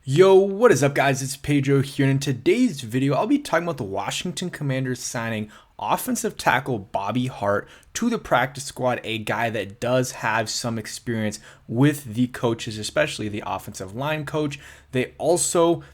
Yo, what is up, guys? It's Pedro here, and in today's video, I'll be talking about the Washington Commanders signing offensive tackle Bobby Hart to the practice squad, a guy that does have some experience with the coaches, especially the offensive line coach. They also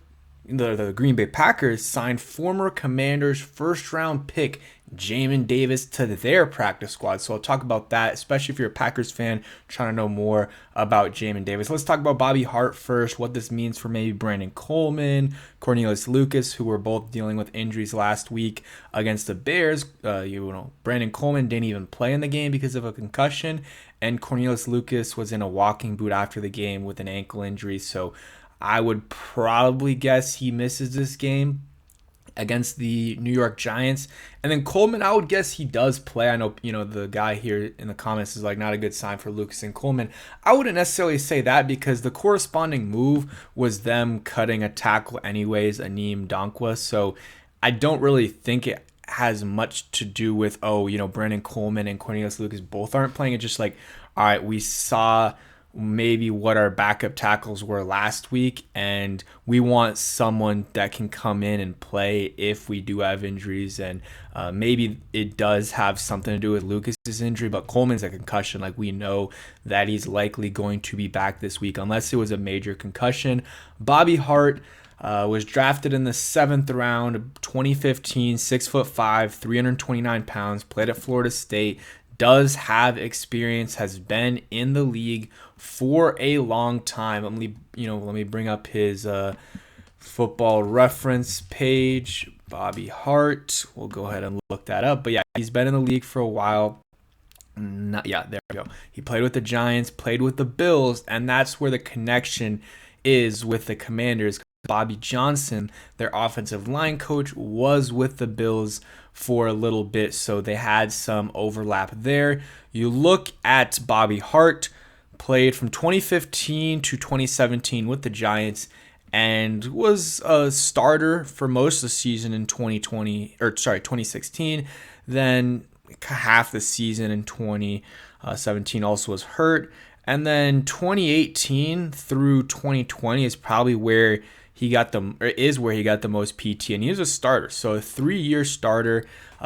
the Green Bay Packers signed former Commanders first round pick Jamin Davis to their practice squad. So I'll talk about that, especially if you're a Packers fan trying to know more about Jamin Davis. Let's talk about Bobby Hart first, what this means for maybe Brandon Cornelius Lucas, who were both dealing with injuries last week against the Bears. Brandon Coleman didn't even play in the game because of a concussion, and Cornelius Lucas was in a walking boot after the game with an ankle injury. So I would probably guess he misses this game against the New York Giants. And then Coleman, I would guess he does play. I know, the guy here in the comments is like not a good sign for Lucas and Coleman. I wouldn't necessarily say that because the corresponding move was them cutting a tackle anyways, Aneem Donkwa. So I don't really think it has much to do with, Brandon Coleman and Cornelius Lucas both aren't playing. It's just like, all right, we saw maybe what our backup tackles were last week, and we want someone that can come in and play if we do have injuries. And maybe it does have something to do with Lucas's injury, but Coleman's a concussion. Like, we know that he's likely going to be back this week unless it was a major concussion. Bobby Hart was drafted in the 7th round, 2015, 6'5", 329 pounds, played at Florida State, does have experience, has been in the league for a long time. Let me bring up his football reference page. Bobby Hart. We'll go ahead and look that up. But yeah, he's been in the league for a while. There we go. He played with the Giants, played with the Bills, and that's where the connection is with the Commanders. Bobby Johnson, their offensive line coach, was with the Bills for a little bit, so they had some overlap there. You look at Bobby Hart, played from 2015 to 2017 with the Giants, and was a starter for most of the season in 2016. Then half the season in 2017 also was hurt. And then 2018 through 2020 is probably where he got the most PT, and he was a starter. So a 3-year starter,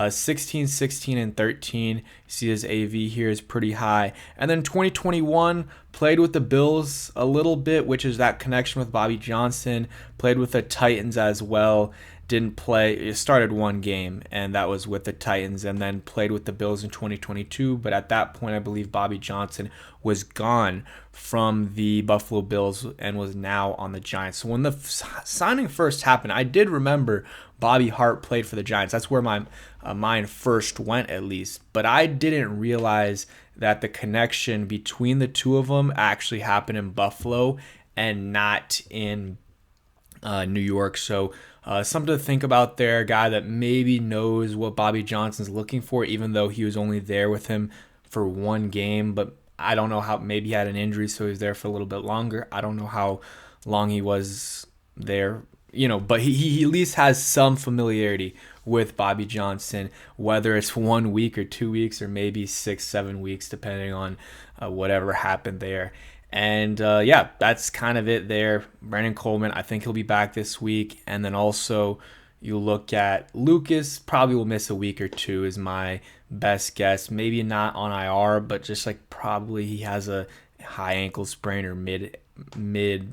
16, 16, and 13. You see his AV here is pretty high. And then 2021, played with the Bills a little bit, which is that connection with Bobby Johnson. Played with the Titans as well. Didn't play. It started one game, and that was with the Titans, and then played with the Bills in 2022. But at that point, I believe Bobby Johnson was gone from the Buffalo Bills and was now on the Giants. So when the signing first happened, I did remember Bobby Hart played for the Giants. That's where my mind first went, at least. But I didn't realize that the connection between the two of them actually happened in Buffalo and not in New York. So something to think about there. A guy that maybe knows what Bobby Johnson's looking for, even though he was only there with him for one game. But I don't know how, maybe he had an injury, so he was there for a little bit longer. I don't know how long he was there, but he at least has some familiarity with Bobby Johnson, whether it's 1 week or 2 weeks or maybe 6-7 weeks, depending on whatever happened there. And that's kind of it there. Brandon Coleman, I think he'll be back this week. And then also you look at Lucas, probably will miss a week or two is my best guess. Maybe not on IR, but just like probably he has a high ankle sprain or mid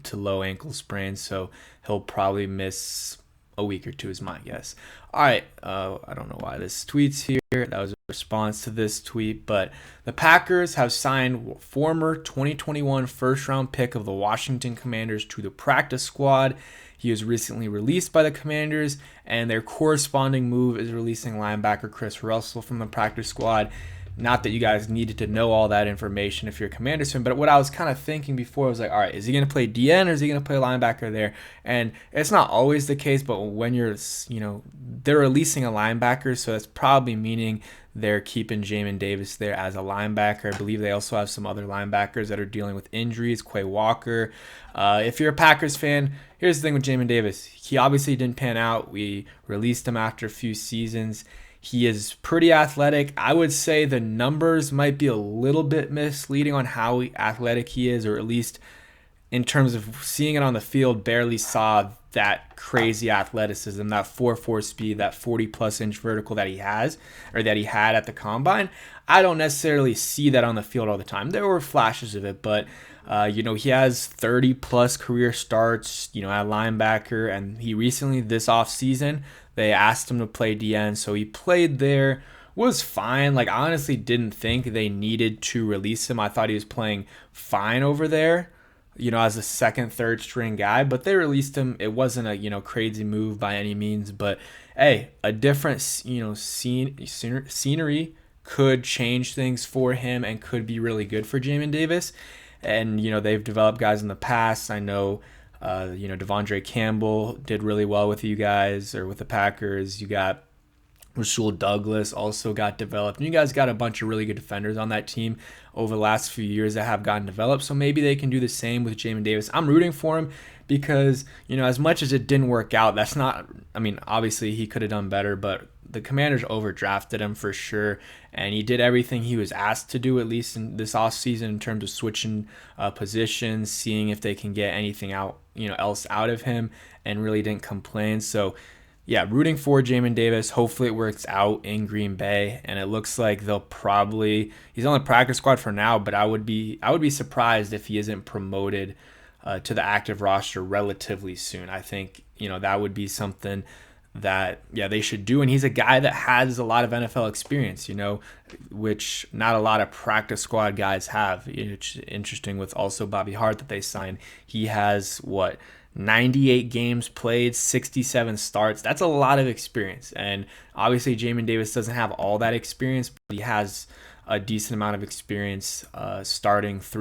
to low ankle sprain. So he'll probably miss a week or two is my guess. All right, I don't know why this tweet's here. That was a response to this tweet, but the Packers have signed former 2021 first-round pick of the Washington Commanders to the practice squad. He was recently released by the Commanders, and their corresponding move is releasing linebacker Chris Russell from the practice squad. Not that you guys needed to know all that information if you're a Commanders fan, but what I was kind of thinking before was like, all right, is he going to play DN or is he going to play linebacker there? And it's not always the case, but when they're releasing a linebacker, so that's probably meaning they're keeping Jamin Davis there as a linebacker. I believe they also have some other linebackers that are dealing with injuries, Quay Walker. If you're a Packers fan, here's the thing with Jamin Davis. He obviously didn't pan out. We released him after a few seasons. He is pretty athletic. I would say the numbers might be a little bit misleading on how athletic he is, or at least in terms of seeing it on the field, barely saw that crazy athleticism, that 4.4 speed, that 40 plus inch vertical that he has, or that he had at the combine. I don't necessarily see that on the field all the time. There were flashes of it, but he has 30 plus career starts, at linebacker, and he recently, this offseason, they asked him to play DN, so he played there, was fine. Like, I honestly didn't think they needed to release him. I thought he was playing fine over there, as a second, third string guy, but they released him. It wasn't a, crazy move by any means, but hey, a different, scenery could change things for him and could be really good for Jamin Davis. And, they've developed guys in the past. I know, Devondre Campbell did really well with you guys or with the Packers. You got Rasul Douglas also got developed. And you guys got a bunch of really good defenders on that team over the last few years that have gotten developed. So maybe they can do the same with Jamin Davis. I'm rooting for him because, as much as it didn't work out, that's not, obviously he could have done better, but the Commanders overdrafted him for sure. And he did everything he was asked to do, at least in this offseason, in terms of switching positions, seeing if they can get anything out, else out of him, and really didn't complain. So, yeah, rooting for Jamin Davis. Hopefully it works out in Green Bay, and it looks like he's on the practice squad for now, but I would be surprised if he isn't promoted to the active roster relatively soon. I think, that would be something that, they should do. And he's a guy that has a lot of NFL experience, which not a lot of practice squad guys have. It's interesting with also Bobby Hart that they signed. He has 98 games played, 67 starts. That's a lot of experience. And obviously Jamin Davis doesn't have all that experience, but he has a decent amount of experience starting for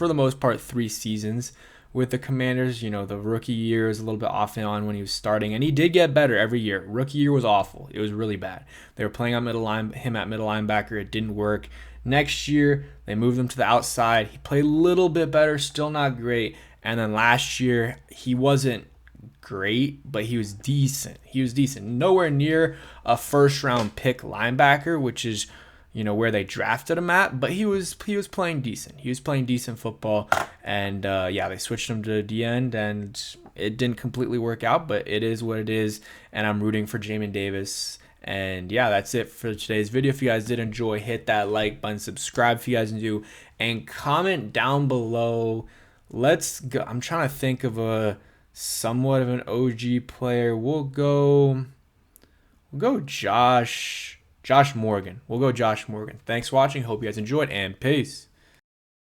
the most part, 3 seasons with the Commanders. The rookie year is a little bit off and on when he was starting, and he did get better every year. Rookie year was awful. It was really bad. They were playing him at middle linebacker. It didn't work. Next year, they moved him to the outside. He played a little bit better, still not great. And then last year, he wasn't great, but he was decent. Nowhere near a first-round pick linebacker, which is, where they drafted him at. But he was playing decent. He was playing decent football. And, they switched him to the end, and it didn't completely work out. But it is what it is, and I'm rooting for Jamin Davis. And, that's it for today's video. If you guys did enjoy, hit that like button, subscribe if you guys do, and comment down below. Let's go. I'm trying to think of a somewhat of an OG player. We'll go Josh Morgan. Thanks for watching. Hope you guys enjoyed, and peace.